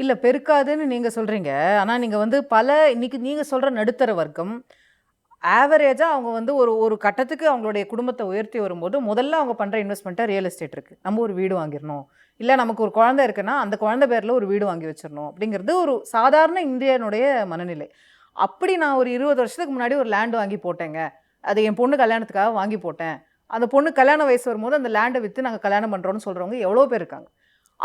இல்ல பெருக்காதுன்னு நீங்க சொல்றீங்க. ஆனா நீங்க வந்து இன்னைக்கு நீங்க சொல்ற நடுத்தர வர்க்கம் ஆவரேஜா அவங்க வந்து ஒரு ஒரு கட்டத்துக்கு அவங்களுடைய குடும்பத்த உயர்த்தி வரும்போது, முதல்ல அவங்க பண்ற இன்வெஸ்ட்மெண்ட்டா ரியல் எஸ்டேட் இருக்கு. நம்ம ஒரு வீடு வாங்கிரணும். இல்ல நமக்கு ஒரு குழந்தை இருக்குன்னா, அந்த குழந்தை பேர்ல ஒரு வீடு வாங்கி வச்சிரணும். அப்படிங்கிறது ஒரு சாதாரண இந்தியனுடைய மனநிலை. அப்படி நான் ஒரு 20 வருஷத்துக்கு முன்னாடி ஒரு லேண்ட் வாங்கி போட்டேங்க. அது என் பொண்ணு கல்யாணத்துக்காக வாங்கி போட்டேன். அந்த பொண்ணு கல்யாண வயசு வரும்போது அந்த லேண்ட வித்து நாங்க கல்யாணம் பண்றோம்னு சொல்றவங்க எவ்வளோ பேர் இருக்காங்க.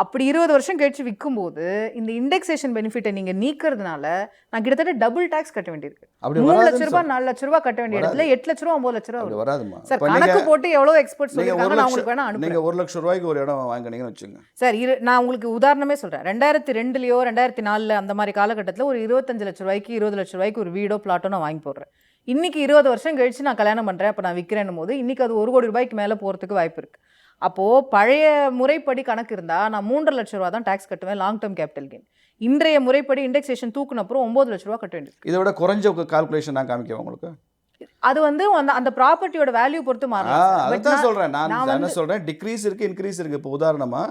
அப்படி 20 வருஷம் கழிச்சு விக்கும்போது, இந்த இண்டெக்ஸேஷன் பெனிஃபிட்ட நீங்க நீக்கிறதுனால, நான் கிட்டத்தட்ட டபுள் டாக்ஸ் கட்ட வேண்டியிருக்கு. அப்படி ரூ. 3 வராதுன்னு லட்சம், ரூ. 4 லட்சம் கட்ட வேண்டிய இடத்துல ரூ. 8 லட்சம், 9 லட்சம் அப்படி வரும். வராதுமா. சார் இப்ப கணக்கு போட்டு எவ்வளோ எக்ஸ்பர்ட்ஸ் நீங்க சொல்லிருக்காங்க, 1 நான் லட்சம் உங்களுக்கு வேணா அனுப்புறேன். நீங்க 1 லட்சம் ரூபாய்க்கு ஒரு இடம் வாங்குனீங்கன்னு வச்சுங்க. சார் நான் உங்களுக்கு உதாரணமே சொல்றேன். 2002லயோ 2004ல அந்த மாதிரி காலகட்டத்துல ஒரு 25 லட்சம் ரூபாய்க்கு 20 லட்சம் ரூபாய்க்கு ஒரு வீடோ பிளாட்டோ நான் வாங்கி போடுறேன். இன்னைக்கு 20 வருஷம் கழிச்சு நான் கல்யாணம் பண்றேன், அப்ப நான் விற்கிறேன்னும் போது இன்னைக்கு அது 1 கோடி ரூபாய்க்கு மேல போறதுக்கு வாய்ப்பு இருக்கு. அப்போ பழைய முறைப்படி கணக்கு இருந்தா நான் 3.5 லட்சம் ரூபா தான் டாக்ஸ் கட்டுவேன், லாங் டேர்ம் கேபிட்டல் கெயின். இன்றைய முறைப்படி இண்டெக்ஸேஷன் தூக்குன அப்புறம் 9 லட்சம் ரூபா கட்ட வேண்டியது. இதை விட குறைஞ்ச கால்குலேஷன் நான் காமிக்கவா உங்களுக்கு? அது வந்து அந்த ப்ராப்பர்ட்டியோட வேல்யூ பொறுத்து மாறலாம். அதான் சொல்றேன். நான் என்ன சொல்றேன், டிக்ரீஸ் இருக்கு, இன்க்ரீஸ் இருக்கு. இப்போ உதாரணமா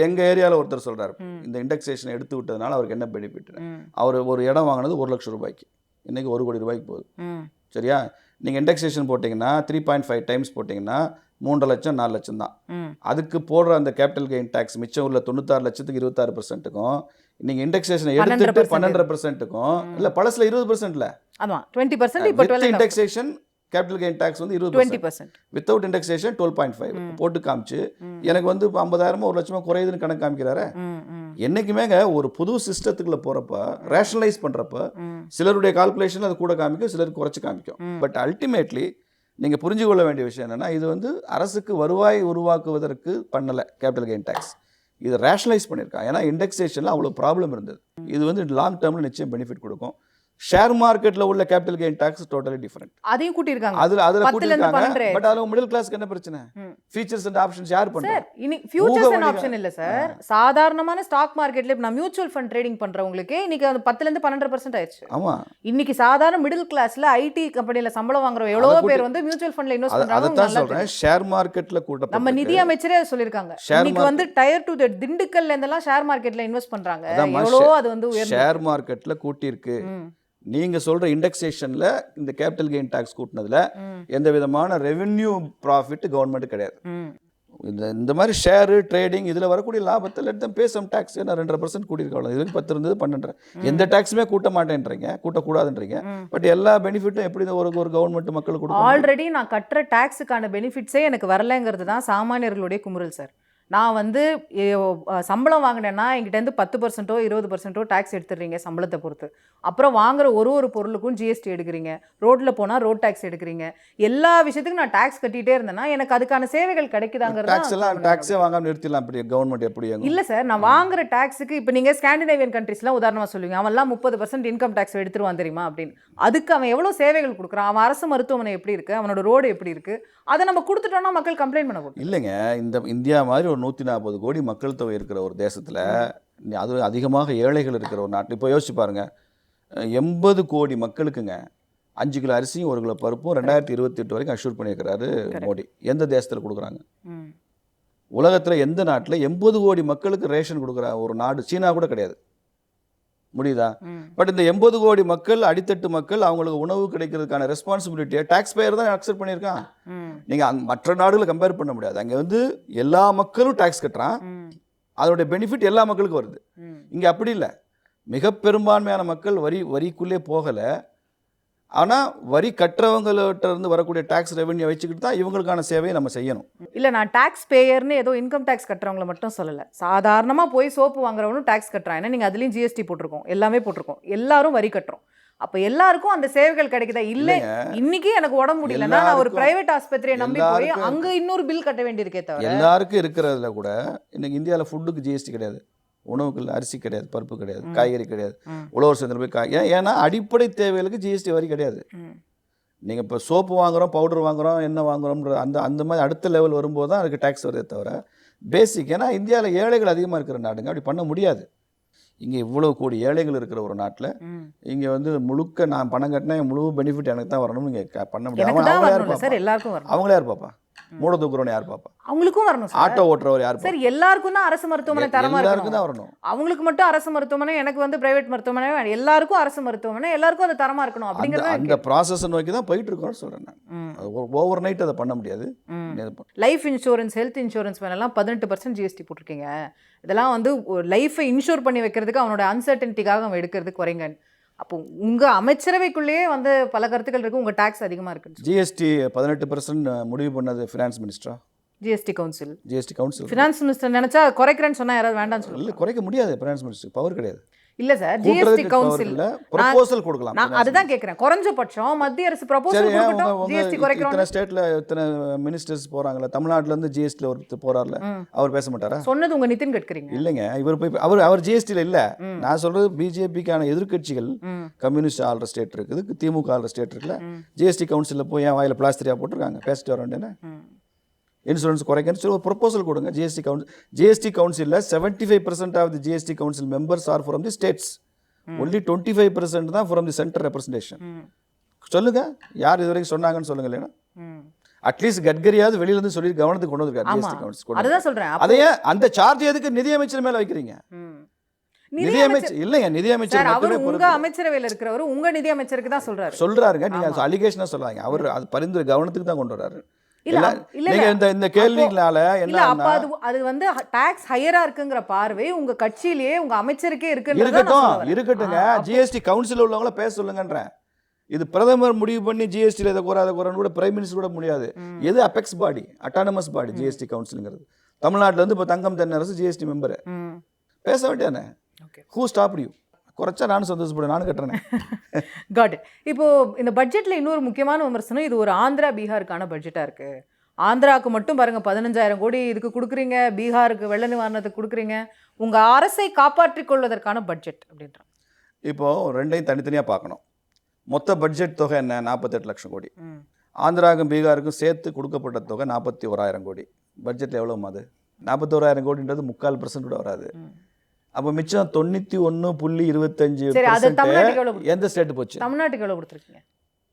எங்க ஏரியாவில் ஒருத்தர் சொல்றாரு, இந்த இண்டெக்ஸேஷன் எடுத்து விட்டதுனால அவருக்கு என்ன பெனிஃபிட். அவர் ஒரு இடம் வாங்கினது 1 லட்சம் ரூபாய்க்கு, இன்னைக்கு 1 கோடி ரூபாய்க்கு போகுது. சரியா? நீங்கள் இண்டெக்ஸேஷன் போட்டிங்கன்னா 3.5 டைம்ஸ் போட்டிங்கன்னா 3 லட்சம் 4 லட்சம் தான். அதுக்கு போடுற அந்த கேபிட்டல் கெயின் டேக்ஸ் மிச்சம் உள்ள 96 லட்சத்துக்கு 26%க்கும் நீங்கள் இண்டெக்ஸேஷன் எடுத்துட்டு 12%க்கும் இல்லை பழசில் 20%ல. ஆமாம் 20%. இப்போ இண்டெக்ஸேஷன் கேபிட்டல் கெயின் டாக்ஸ் வந்து 20%, வித்தவுட் இண்டெக்ஸேஷன் 12.5 போட்டு காமிச்சு எனக்கு வந்து 50,000 1 லட்சமா குறையுதுன்னு கணக்கு காமிக்கிறாரு. என்னைக்குமேங்க ஒரு புது சிஸ்டத்துக்குள்ள போறப்ப ரேஷனலைஸ் பண்றப்ப சிலருடைய கால்குலேஷன் அது கூட காமிக்கும், சிலருக்கு குறைச்சு காமிக்கும். பட் அல்டிமேட்லி நீங்க புரிஞ்சு கொள்ள வேண்டிய விஷயம் என்னன்னா, இது வந்து அரசுக்கு வருவாய் உருவாக்குவதற்கு பண்ணல கேபிட்டல் கெயின் டாக்ஸ், இது ரேஷனலைஸ் பண்ணியிருக்காங்க. ஏன்னா இண்டெக்ஸேஷன்ல அவ்வளோ ப்ராப்ளம் இருந்தது. இது வந்து லாங் டேர்ம்ல நிச்சயம் பெனிஃபிட் கொடுக்கும். ஷேர் மார்க்கெட்ல உள்ள capital gain tax totally different. அதையும் கூட்டிருக்காங்க. அதுல கூட்டிருக்காங்க. பட் அதுல மிடில் கிளாஸ்க்கு என்ன பிரச்சனை? ஃபீச்சர்ஸ் அண்ட் ஆப்ஷன்ஸ் யார் பண்றாங்க? சார் இனி ஃபியூச்சர்ஸ் அண்ட் ஆப்ஷன் இல்ல சார். சாதாரணமான ஸ்டாக் மார்க்கெட்ல இப்ப நான் மியூச்சுவல் ஃபண்ட் ட்ரேடிங் பண்றவங்களுக்கு இன்னைக்கு அது 10ல இருந்து 12% ஆயிடுச்சு. ஆமா. இன்னைக்கு சாதாரண மிடில் கிளாஸ்ல ஐடி கம்பெனில சம்பளம் வாங்குற எவ்வளவு பேர் வந்து மியூச்சுவல் ஃபண்ட்ல இன்வெஸ்ட் பண்றாங்க. அதான் சொல்றேன், ஷேர் மார்க்கெட்ல கூட்ட நம்ம நிதி அமைச்சரே சொல்லிருக்காங்க. இன்னைக்கு வந்து டயர் டு திண்டுக்கல்ல இருந்தெல்லாம் ஷேர் மார்க்கெட்ல இன்வெஸ்ட் பண்றாங்க. எவ்வளவு அது வந்து ஷேர் மார்க்கெட்ல கூட்டி இருக்கு. நீங்க சொல்ற இண்டெக்ஸேஷன்ல இந்த கேபிட்டல் கெயின் டாக்ஸ் கூட்டினதுல எந்த விதமான ரெவென்யூ ப்ராஃபிட் கவர்மெண்ட் கிடையாது. இந்த மாதிரி ஷேர் ட்ரேடிங் இதுல வரக்கூடிய லாபத்தில் எடுத்து பே சம் டாக்ஸ். ஏன்னா 2.5% கூட்டியிருக்காங்க. இதுக்கு 10 இருந்தது 12. எந்த டாக்ஸுமே கூட்ட மாட்டேன்றீங்க, கூட்டக்கூடாதுன்றீங்க. பட் எல்லா பெனிஃபிட்டும் எப்படி ஒரு கவர்மெண்ட் மக்களுக்கு கொடுக்கும்? ஆல்ரெடி நான் கட்டுற டாக்ஸுக்கான பெனிஃபிட்ஸே எனக்கு வரலங்கிறது தான் சாமானியர்களுடைய குமுறல் சார். நான் வந்து சம்பளம் வாங்கினேன்னா என்கிட்ட 10%ஓ 20%ஓ டாக்ஸ் எடுத்துடுறீங்க சம்பளத்தை பொறுத்து. அப்புறம் வாங்குற ஒரு பொருளுக்கும் ஜிஎஸ்டி எடுக்கிறீங்க, ரோட்டில் போனால் ரோட் டாக்ஸ் எடுக்கிறீங்க. எல்லா விஷயத்துக்கும் நான் டாக்ஸ் கட்டிகிட்டே இருந்தேன்னா எனக்கு அதுக்கான சேவைகள் கிடைக்குதாங்கிறது. டாக்ஸே வாங்காம நிறுத்திடலாம் அப்படி கவர்மெண்ட் எப்படி? இல்லை சார், நான் வாங்குற டாக்ஸுக்கு இப்போ நீங்கள் ஸ்காண்டினேவியன் கண்ட்ரீஸ்லாம் உதாரணமாக சொல்லுவீங்க, அவன்லாம் 30% இன்கம் டாக்ஸ் எடுத்துருவான் தெரியுமா அப்படின்னு. அதுக்கு அவன் எவ்வளோ சேவைகள் கொடுக்குறான், அவன் அரசு மருத்துவமனை எப்படி இருக்குது, அவனோட ரோடு எப்படி இருக்குது, அதை நம்ம கொடுத்துட்டோம்னா மக்கள் கம்ப்ளைண்ட் பண்ண போகிறோம். இல்லைங்க, இந்த இந்தியா மாதிரி ஒரு 140 கோடி மக்கள் தொகை இருக்கிற ஒரு தேசத்தில், அது அதிகமாக ஏழைகள் இருக்கிற ஒரு நாட்டு. இப்போ யோசிச்சு பாருங்க, 80 கோடி மக்களுக்குங்க 5 கிலோ அரிசியும் 1 கிலோ பருப்பும் 2028 வரைக்கும் அஷ்யூர் பண்ணியிருக்கிறாரு மோடி. எந்த தேசத்தில் கொடுக்குறாங்க? உலகத்தில் எந்த நாட்டில் 80 கோடி மக்களுக்கு ரேஷன் கொடுக்குற ஒரு நாடு சீனா கூட கிடையாது. முடியுதா? பட் இந்த 80 கோடி மக்கள், அடித்தட்டு மக்கள், அவங்களுக்கு உணவு கிடைக்கிறதுக்கான ரெஸ்பான்சிபிலிட்டியை டாக்ஸ் பேயர் தான் அக்செப்ட் பண்ணியிருக்கான். நீங்கள் மற்ற நாடுகளை கம்பேர் பண்ண முடியாது. அங்கே வந்து எல்லா மக்களும் டாக்ஸ் கட்டுறான், அதோடைய பெனிஃபிட் எல்லா மக்களுக்கும் வருது. இங்கே அப்படி இல்லை. மிக பெரும்பான்மையான மக்கள் வரிக்குள்ளே போகலை. ஆனால் வரி கட்டுறவங்கள்ட்ட இருந்து வரக்கூடிய டாக்ஸ் ரெவென்யூ வச்சுக்கிட்டு தான் இவங்களுக்கான சேவையை நம்ம செய்யணும். இல்லை, நான் டாக்ஸ் பேயர்னு ஏதோ இன்கம் டாக்ஸ் கட்டுறவங்களை மட்டும் சொல்லலை. சாதாரணமாக போய் சோப்பு வாங்குறவனும் டாக்ஸ் கட்டுறான். ஏன்னா நீங்கள் அதுலேயும் ஜிஎஸ்டி போட்டிருக்கோம், எல்லாமே போட்டிருக்கோம், எல்லாரும் வரி கட்டுறோம். அப்போ எல்லாருக்கும் அந்த சேவைகள் கிடைக்குதா? இல்லை, இன்னைக்கு எனக்கு உடம்பு முடியலன்னா நான் ஒரு பிரைவேட் ஆஸ்பத்திரியை நம்பி போய் அங்கே இன்னொரு பில் கட்ட வேண்டியிருக்கே தவிர. எல்லாருக்கும் இருக்கிறதுல கூட இன்னைக்கு இந்தியாவில் ஃபுட்டுக்கு ஜிஎஸ்டி கிடையாது, உணவுக்கு அரிசி கிடையாது, பருப்பு கிடையாது, காய்கறி கிடையாது, உழவர் சந்தையில் போய் ஏன்னா அடிப்படை தேவைகளுக்கு ஜிஎஸ்டி வரி கிடையாது. நீங்கள் இப்போ சோப்பு வாங்குகிறோம், பவுடர் வாங்குகிறோம், என்ன வாங்குகிறோம்ன்ற அந்த மாதிரி அடுத்த லெவல் வரும்போது தான் அதுக்கு டேக்ஸ் வருதே தவிர பேசிக். ஏன்னா இந்தியாவில் ஏழைகள் அதிகமாக இருக்கிற நாடுங்க, அப்படி பண்ண முடியாது. இங்கே இவ்வளோ கோடி ஏழைகள் இருக்கிற ஒரு நாட்டில் இங்கே வந்து முழுக்க நான் பணம் கட்டினா முழு பெனிஃபிட் எனக்கு தான் வரணும்னு நீங்கள் பண்ண முடியாது. அவங்களே யார் பாப்பா? மூட தூக்குறவனை யார் பார்ப்பா? அவங்களுக்கும் வரணும் சார். ஆட்டோ ஓட்டுறவர் யார் சார் எல்லாருக்கும் தான் அரசு மருத்துவமனை தரமா எல்லாருக்கும் தான் இருக்கணும். வரணும். அவங்களுக்கு மட்டும் அரசு மருத்துவமனை, எனக்கு வந்து பிரைவேட் மருத்துவமனை, எல்லாருக்கும் அரசு மருத்துவமனை, எல்லாருக்கும் அது தரமா இருக்கணும் அப்படிங்கறது அந்த ப்ராசஸ் நோக்கி தான் போயிட்டு இருக்கோம்னு சொல்றேன் நான். ஓவர் நைட் அதை பண்ண முடியாது. லைஃப் இன்சூரன்ஸ், ஹெல்த் இன்சூரன்ஸ் மேலாம் 18% ஜிஎஸ்டி போட்டிருக்கீங்க. இதெல்லாம் வந்து லைஃபை இன்சூர் பண்ணி வைக்கிறதுக்கு அவனோட அன்சர்டனிட்டிக்காக அவன் எடுக்கிறதுக்கு குறைங்க. அப்போ உங்க அமைச்சரவைக்குள்ளேயே வந்து பல கருத்துக்கள் இருக்கு, உங்க டாக்ஸ் அதிகமா இருக்கு. ஜிஎஸ்டி 18% முடிவு பண்ணது ஃபினான்ஸ் மினிஸ்டரா? GST council. GST council. Finance minister நினைச்சா குறைக்கிறேன்னு சொன்னா யாராவது வேண்டாம்னு சொல்லுங்க. இல்ல குறைக்க முடியாது, ஃபினான்ஸ் மினிஸ்டர் பவர் கிடையாது. இல்ல சார், ஜிஎஸ்டி கவுன்சில் ப்ரொபோசல் கொடுக்கலாம். நான் அதுதான் கேக்குறேன். குறைஞ்சபட்சம் மத்திய அரசு ப்ரொபோசல் கொடுக்கட்டும். ஜிஎஸ்டி குறைக்கணும். இத்தனை ஸ்டேட்ல இத்தனை மினிஸ்டர்ஸ் போறாங்கல, தமிழ்நாட்டுல இருந்து ஜிஎஸ்டில ஒருத்தர் போறார்ல, அவர் பேச மாட்டாரா? சொன்னது உங்க நிதின் கட்கரிங்க. இல்லைங்க, இவர் போய் அவர் ஜிஎஸ்டில இல்ல. நான் சொல்றது பிஜேபிக்கான எதிர்க்கட்சிகள், கம்யூனிஸ்ட் ஆள்ற ஸ்டேட் இருக்குது, திமுக ஆள்ற ஸ்டேட் இருக்குல்ல, ஜிஎஸ்டி கவுன்சில்ல போய் என் வாயில பிளாஸ்டரியா போட்டிருக்காங்க, பேசிட்டு வர வேண்டியன இன்சூரன்ஸ் குறைக்கன்னு சொல்லி ஒரு ப்ரொபோசல் கொடுங்க. ஜிஎஸ்டி கவுன்சிலில் 75% of the GST council members are from the states, only 25% தான் ஃப்ரம் தி சென்டர் ரெப்ரஸன்டேஷன். சொல்லுங்க, யார் இது வரைக்கும் சொன்னாங்கன்னு சொல்லுங்க. இல்லைன்னா அட்லீஸ்ட் கட்கரியாவது வெளியில இருந்து சொல்லி கவனத்துக்கு கொண்டு வந்திருக்காரு ஜிஎஸ்டி கவுன்சில். அதுதான் சொல்றேன். அதையே அந்த சார்ஜ் எதுக்கு நிதியமைச்சர் மேல வைக்கிறீங்க? நிதியமைச்சர் இல்லைங்க, நிதியமைச்சர் அவர் உங்க அமைச்சரவையில் இருக்கிறவர் உங்க நிதியமைச்சருக்கு தான் சொல்றாருங்க. நீங்க அலிகேஷனா சொல்லாங்க, அவர் அது பரிந்துரை கவனத்துக்கு தான் கொண்டு வராரு. இல்ல இந்த கேள்விகளால என்ன அப்ப அது வந்து டாக்ஸ் ஹையரா இருக்குங்கிற பார்வை உங்க கட்சியிலேயே உங்க அமைச்சருக்கே இருக்கட்டுங்க. ஜிஎஸ்டி கவுன்சில் உள்ளவங்கள பேச சொல்லுங்கன்றேன். இது பிரதமர் முடிவு பண்ணி ஜிஎஸ்டியில் இதை குறைன்னு கூட பிரைம் மினிஸ்டர் கூட முடியாது. எது அபெக்ஸ் பாடி, அட்டானமஸ் பாடி ஜிஎஸ்டி கவுன்சிலுங்கிறது. தமிழ்நாட்டில் இருந்து இப்போ தங்கம் தென்னரசு ஜிஎஸ்டி மெம்பரு, பேச வேண்டியானே. Who stop you? குறைச்சா நானும் சந்தோஷப்படும், நானும் கட்டுறேன். காட். இப்போ இந்த பட்ஜெட்ல இன்னொரு முக்கியமான விமர்சனம், இது ஒரு ஆந்திரா பீகாருக்கான பட்ஜெட்டா இருக்கு. ஆந்திராவுக்கு மட்டும் பாருங்க 15,000 கோடி இதுக்கு கொடுக்குறீங்க, பீகாருக்கு வெள்ள நிவாரணத்துக்கு கொடுக்குறீங்க. உங்க அரசை காப்பாற்றிக் கொள்வதற்கான பட்ஜெட் அப்படின்ற. இப்போ ரெண்டையும் தனித்தனியாக பார்க்கணும். மொத்த பட்ஜெட் தொகை என்ன? 48 லட்சம் கோடி. ஆந்திராவுக்கும் பீகாருக்கும் சேர்த்து கொடுக்கப்பட்ட தொகை 41,000 கோடி. பட்ஜெட்டில் எவ்வளோ அது? 41,000 கோடின்றது 3/4% கூட வராது. அப்போ மிச்சம் 91.25% எந்த ஸ்டேட் போச்சு? தமிழ்நாட்டுக்கு எவ்வளோ கொடுத்துருக்கீங்க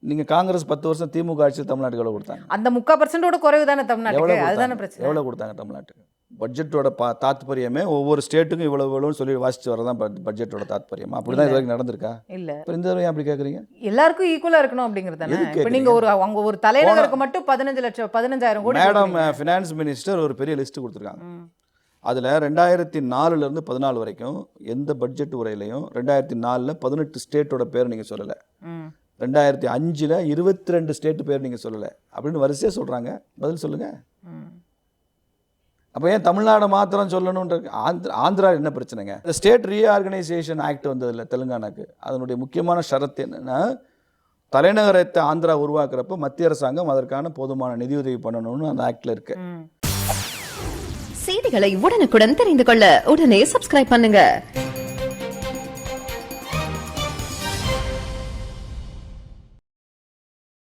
நீங்கள்? காங்கிரஸ் 10 வருஷம் திமுக ஆட்சி தமிழ்நாட்டுக்கு எவ்வளோ கொடுத்தாங்க? அந்த 3/4% குறைவு தானே தமிழ்நாட்டுக்கு, அதுதானே பிரச்சனை. எவ்வளோ கொடுத்தாங்க தமிழ்நாட்டுக்கு? பட்ஜெட்டோட தாத்பரியமே ஒவ்வொரு ஸ்டேட்டுக்கும் இவ்வளோன்னு சொல்லி வாசிச்சு வரதான் பட்ஜெட்டோட தாத்பரியமா? அப்படிதான் இது வரைக்கும் நடந்திருக்கா? இல்ல. இப்போ இந்த தடவை அப்படி கேட்குறீங்க? எல்லாருக்கும் ஈக்குவலா இருக்கணும் அப்படிங்கிறது தானே. இப்போ நீங்க அங்க ஒரு தலைநகருக்கு மட்டும் 15,000 கோடி. மேடம் ஃபினான்ஸ் மினிஸ்டர் ஒரு பெரிய லிஸ்ட் கொடுத்துருக்காங்க. அதில் 2004 14 வரைக்கும் எந்த பட்ஜெட் உரையிலையும் 2004 18 ஸ்டேட்டோட பேர் நீங்கள் சொல்லலை, 2005 22 ஸ்டேட் பேர் நீங்கள் சொல்லலை அப்படின்னு வரிசையாக சொல்கிறாங்க. பதில் சொல்லுங்கள். அப்போ ஏன் தமிழ்நாடு மாத்திரம் சொல்லணுன்ற? ஆந்திரா என்ன பிரச்சனைங்க? இந்த ஸ்டேட் ரீஆர்கனைசேஷன் ஆக்ட் வந்ததில்லை தெலுங்கானாக்கு. அதனுடைய முக்கியமான ஷரத்து என்னென்னா, தலைநகரத்தை ஆந்திரா உருவாக்குறப்ப மத்திய அரசாங்கம் அதற்கான போதுமான நிதியுதவி பண்ணணும்னு அந்த ஆக்டில் இருக்கு. செய்திகளை உடனுக்குடன் தெரிந்து கொள்ள உடனே சப்ஸ்கிரைப் பண்ணுங்க.